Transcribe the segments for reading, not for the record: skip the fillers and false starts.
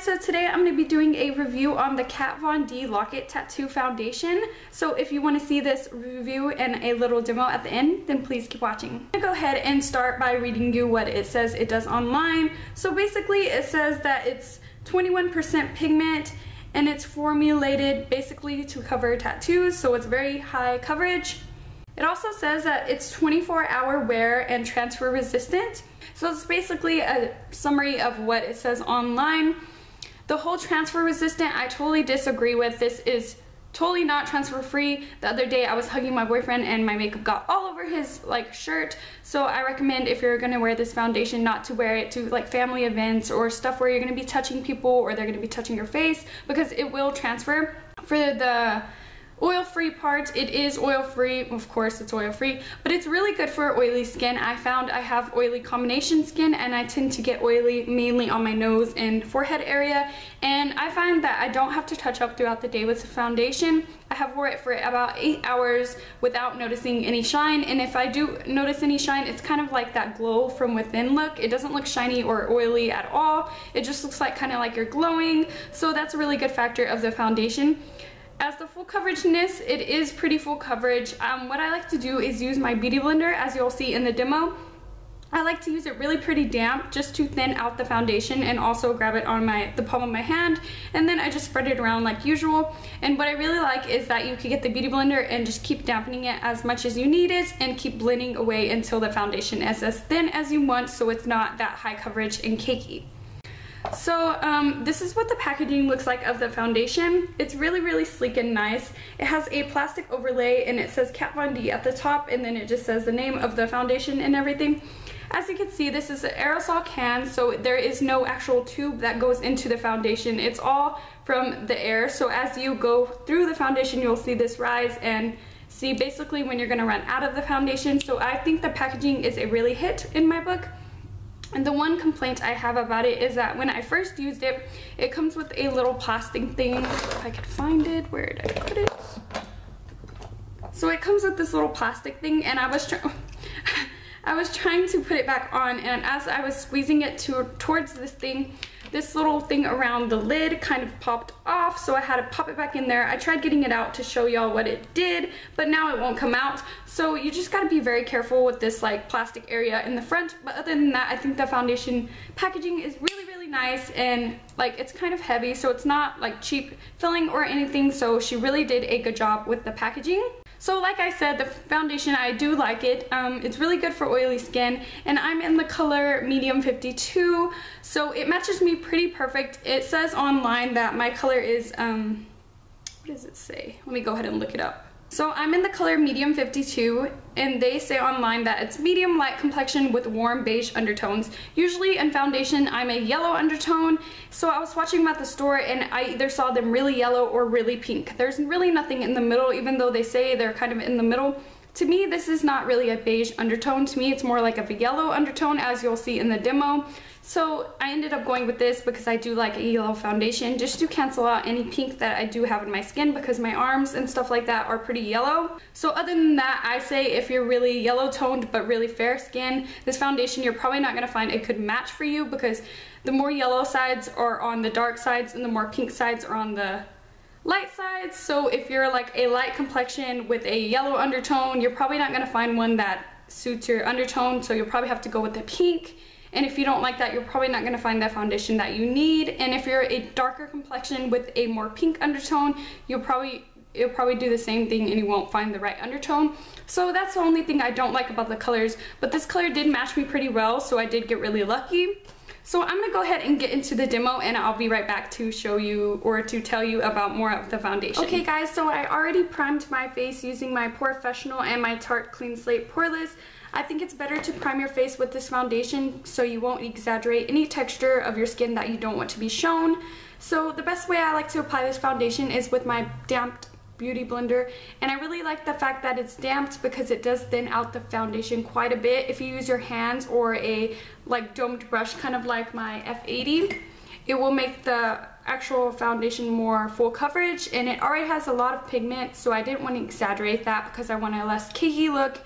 guys, so today I'm going to be doing a review on the Kat Von D Lock-It Tattoo Foundation. So if you want to see this review and a little demo at the end, then please keep watching. I'm going to go ahead and start by reading you what it says it does online. So basically it says that it's 21% pigment and it's formulated basically to cover tattoos, so it's very high coverage. It also says that it's 24-hour wear and transfer resistant. So it's basically a summary of what it says online. The whole transfer resistant, I totally disagree with. This is totally not transfer free. The other day I was hugging my boyfriend and my makeup got all over his shirt. So I recommend if you're gonna wear this foundation not to wear it to family events or stuff where you're gonna be touching people or they're gonna be touching your face, because it will transfer. For the oil-free part, it is oil-free. Of course it's oil-free, but it's really good for oily skin. I found I have oily combination skin and I tend to get oily mainly on my nose and forehead area, and I find that I don't have to touch up throughout the day with the foundation. I have wore it for about 8 hours without noticing any shine, and if I do notice any shine, it's kind of like that glow from within look. It doesn't look shiny or oily at all. It just looks kind of like you're glowing, so that's a really good factor of the foundation. As the full coverageness, it is pretty full coverage. What I like to do is use my beauty blender, as you'll see in the demo. I like to use it really pretty damp just to thin out the foundation and also grab it on the palm of my hand, and then I just spread it around like usual. And what I really like is that you can get the beauty blender and just keep dampening it as much as you need it and keep blending away until the foundation is as thin as you want, so it's not that high coverage and cakey. So this is what the packaging looks like of the foundation. It's really sleek and nice. It has a plastic overlay and it says Kat Von D at the top, and then it just says the name of the foundation and everything. As you can see, this is an aerosol can, so there is no actual tube that goes into the foundation. It's all from the air, so as you go through the foundation you'll see this rise and see basically when you're going to run out of the foundation. So I think the packaging is a really hit in my book. And the one complaint I have about it is that when I first used it, it comes with a little plastic thing. If I could find it, where did I put it? So it comes with this little plastic thing, and I was trying to put it back on, and as I was squeezing it towards this thing, this little thing around the lid kind of popped off, so I had to pop it back in there. I tried getting it out to show y'all what it did, but now it won't come out. So you just gotta be very careful with this plastic area in the front. But other than that, I think the foundation packaging is really nice, and it's kind of heavy, so it's not cheap filling or anything. So she really did a good job with the packaging. So like I said, the foundation, I do like it. It's really good for oily skin, and I'm in the color medium 52, so it matches me pretty perfect. It says online that my color is, what does it say? Let me go ahead and look it up. So I'm in the color medium 52, and they say online that it's medium light complexion with warm beige undertones. Usually in foundation I'm a yellow undertone, so I was swatching them at the store and I either saw them really yellow or really pink. There's really nothing in the middle, even though they say they're kind of in the middle. To me, this is not really a beige undertone. To me, it's more like a yellow undertone, as you'll see in the demo. So I ended up going with this because I do like a yellow foundation, just to cancel out any pink that I do have in my skin, because my arms and stuff like that are pretty yellow. So other than that, I say if you're really yellow toned but really fair skin, this foundation you're probably not going to find a good match for you, because the more yellow sides are on the dark sides and the more pink sides are on the light sides. So if you're a light complexion with a yellow undertone, you're probably not going to find one that suits your undertone, so you'll probably have to go with the pink. And if you don't like that, you're probably not going to find that foundation that you need. And if you're a darker complexion with a more pink undertone, it'll probably do the same thing and you won't find the right undertone. So that's the only thing I don't like about the colors, but this color did match me pretty well, so I did get really lucky. So I'm gonna go ahead and get into the demo, and I'll be right back to show you or to tell you about more of the foundation. Okay guys, so I already primed my face using my Professional and my Tarte Clean Slate Poreless. I think it's better to prime your face with this foundation so you won't exaggerate any texture of your skin that you don't want to be shown. So the best way I like to apply this foundation is with my damped beauty blender, and I really like the fact that it's damped because it does thin out the foundation quite a bit. If you use your hands or a domed brush, kind of like my F80, it will make the actual foundation more full coverage, and it already has a lot of pigment, so I didn't want to exaggerate that because I want a less cakey look.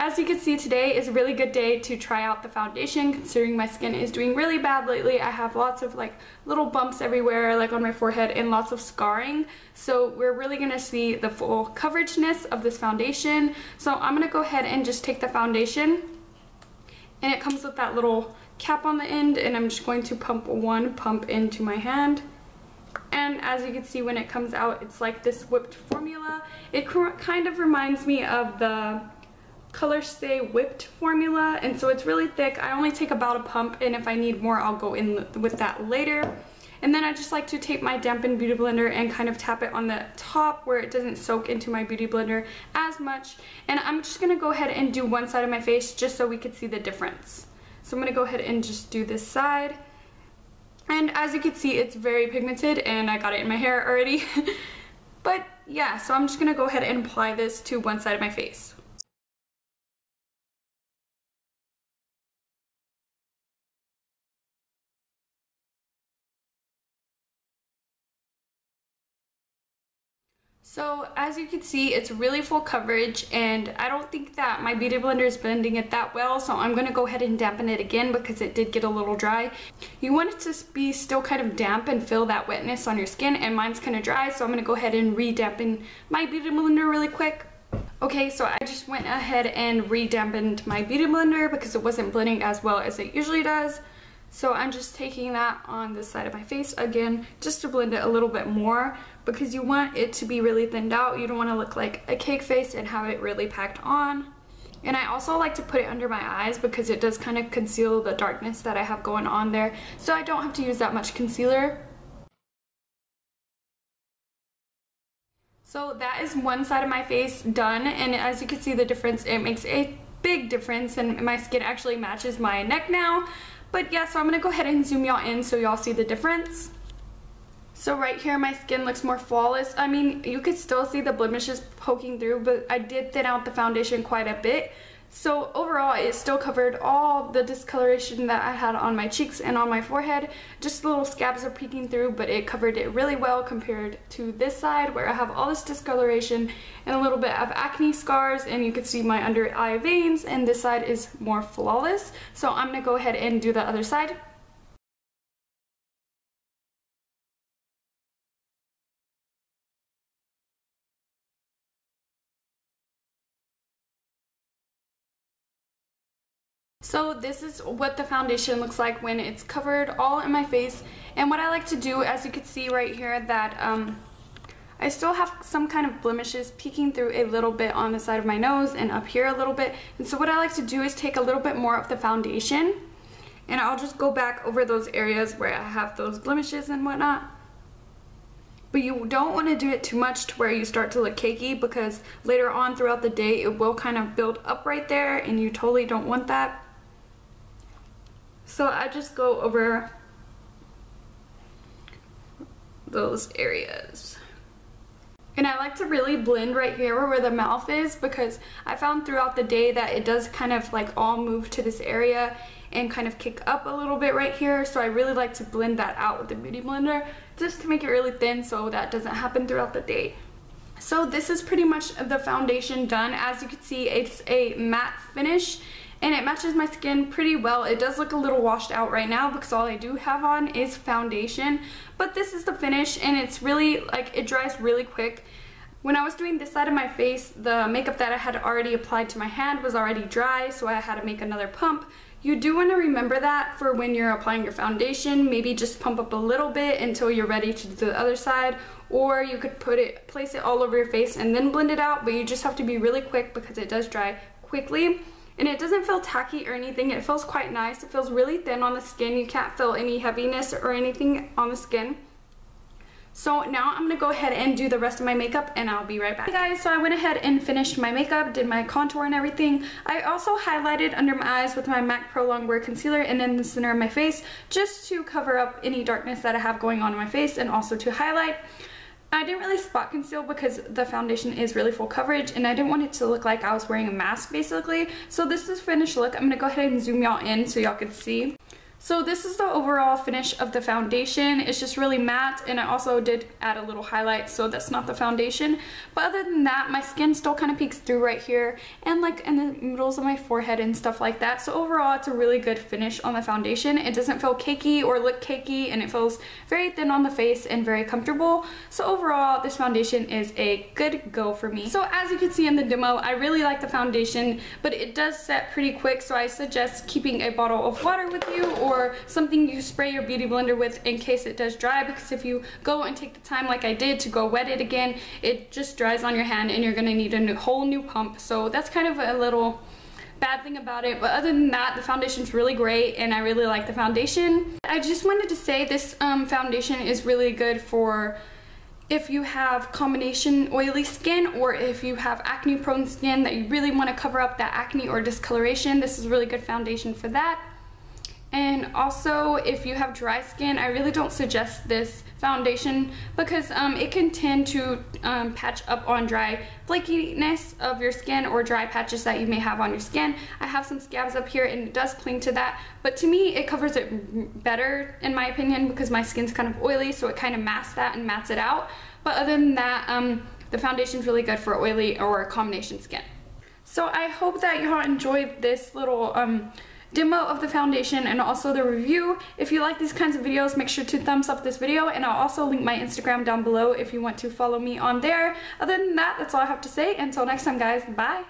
As you can see, today is a really good day to try out the foundation, considering my skin is doing really bad lately. I have lots of like little bumps everywhere, like on my forehead, and lots of scarring. So we're really gonna see the full coverageness of this foundation. So I'm gonna go ahead and just take the foundation, and it comes with that little cap on the end, and I'm just going to pump one pump into my hand. And as you can see, when it comes out, it's like this whipped formula. It kind of reminds me of the Color Stay whipped formula, and so it's really thick. I only take about a pump, and if I need more, I'll go in with that later. And then I just like to take my dampened beauty blender and kind of tap it on the top where it doesn't soak into my beauty blender as much. And I'm just gonna go ahead and do one side of my face just so we could see the difference. So I'm gonna go ahead and just do this side. And as you can see, it's very pigmented, and I got it in my hair already. But yeah, so I'm just gonna go ahead and apply this to one side of my face. So as you can see, it's really full coverage, and I don't think that my beauty blender is blending it that well, so I'm going to go ahead and dampen it again because it did get a little dry. You want it to be still kind of damp and feel that wetness on your skin, and mine's kind of dry, so I'm going to go ahead and re-dampen my beauty blender really quick. Okay, so I just went ahead and re-dampened my beauty blender because it wasn't blending as well as it usually does. So I'm just taking that on this side of my face again, just to blend it a little bit more, because you want it to be really thinned out. You don't want to look like a cake face and have it really packed on. And I also like to put it under my eyes because it does kind of conceal the darkness that I have going on there, so I don't have to use that much concealer. So that is one side of my face done, and as you can see the difference, it makes a big difference, and my skin actually matches my neck now. But yeah, so I'm going to go ahead and zoom y'all in so y'all see the difference. So right here, my skin looks more flawless. I mean, you could still see the blemishes poking through, but I did thin out the foundation quite a bit. So overall, it still covered all the discoloration that I had on my cheeks and on my forehead. Just little scabs are peeking through, but it covered it really well compared to this side where I have all this discoloration and a little bit of acne scars, and you can see my under eye veins, and this side is more flawless. So I'm gonna go ahead and do the other side. So this is what the foundation looks like when it's covered all in my face. And what I like to do, as you can see right here, that I still have some kind of blemishes peeking through a little bit on the side of my nose and up here a little bit. And so what I like to do is take a little bit more of the foundation, and I'll just go back over those areas where I have those blemishes and whatnot. But you don't want to do it too much to where you start to look cakey, because later on throughout the day it will kind of build up right there, and you totally don't want that. So I just go over those areas. And I like to really blend right here where the mouth is, because I found throughout the day that it does kind of like all move to this area and kind of kick up a little bit right here. So I really like to blend that out with the beauty blender just to make it really thin so that doesn't happen throughout the day. So this is pretty much the foundation done. As you can see, it's a matte finish, and it matches my skin pretty well. It does look a little washed out right now because all I do have on is foundation, but this is the finish, and it's really like, it dries really quick. When I was doing this side of my face, the makeup that I had already applied to my hand was already dry, so I had to make another pump. You do want to remember that for when you're applying your foundation. Maybe just pump up a little bit until you're ready to do the other side, or you could place it all over your face and then blend it out, but you just have to be really quick because it does dry quickly. And it doesn't feel tacky or anything. It feels quite nice. It feels really thin on the skin. You can't feel any heaviness or anything on the skin. So now I'm going to go ahead and do the rest of my makeup, and I'll be right back. Hey guys, so I went ahead and finished my makeup, did my contour and everything. I also highlighted under my eyes with my MAC Pro Longwear Concealer and in the center of my face, just to cover up any darkness that I have going on in my face, and also to highlight. I didn't really spot conceal because the foundation is really full coverage, and I didn't want it to look like I was wearing a mask basically. So this is finished look. I'm going to go ahead and zoom y'all in so y'all can see. So this is the overall finish of the foundation. It's just really matte, and I also did add a little highlight, so that's not the foundation. But other than that, my skin still kind of peeks through right here and like in the middles of my forehead and stuff like that. So overall, it's a really good finish on the foundation. It doesn't feel cakey or look cakey, and it feels very thin on the face and very comfortable. So overall, this foundation is a good go for me. So as you can see in the demo, I really like the foundation, but it does set pretty quick, so I suggest keeping a bottle of water with you or something you spray your beauty blender with in case it does dry, because if you go and take the time like I did to go wet it again, it just dries on your hand and you're gonna need a whole new pump. So that's kind of a little bad thing about it, but other than that, the foundation's really great and I really like the foundation. I just wanted to say this foundation is really good for if you have combination oily skin, or if you have acne prone skin that you really want to cover up that acne or discoloration. This is a really good foundation for that. And also, if you have dry skin, I really don't suggest this foundation because it can tend to patch up on dry flakiness of your skin or dry patches that you may have on your skin. I have some scabs up here and it does cling to that, but to me it covers it better in my opinion because my skin's kind of oily, so it kind of masks that and mats it out. But other than that, the foundation's really good for oily or combination skin. So I hope that y'all enjoyed this little demo of the foundation and also the review. If you like these kinds of videos, make sure to thumbs up this video, and I'll also link my Instagram down below if you want to follow me on there. Other than that, that's all I have to say. Until next time, guys, bye.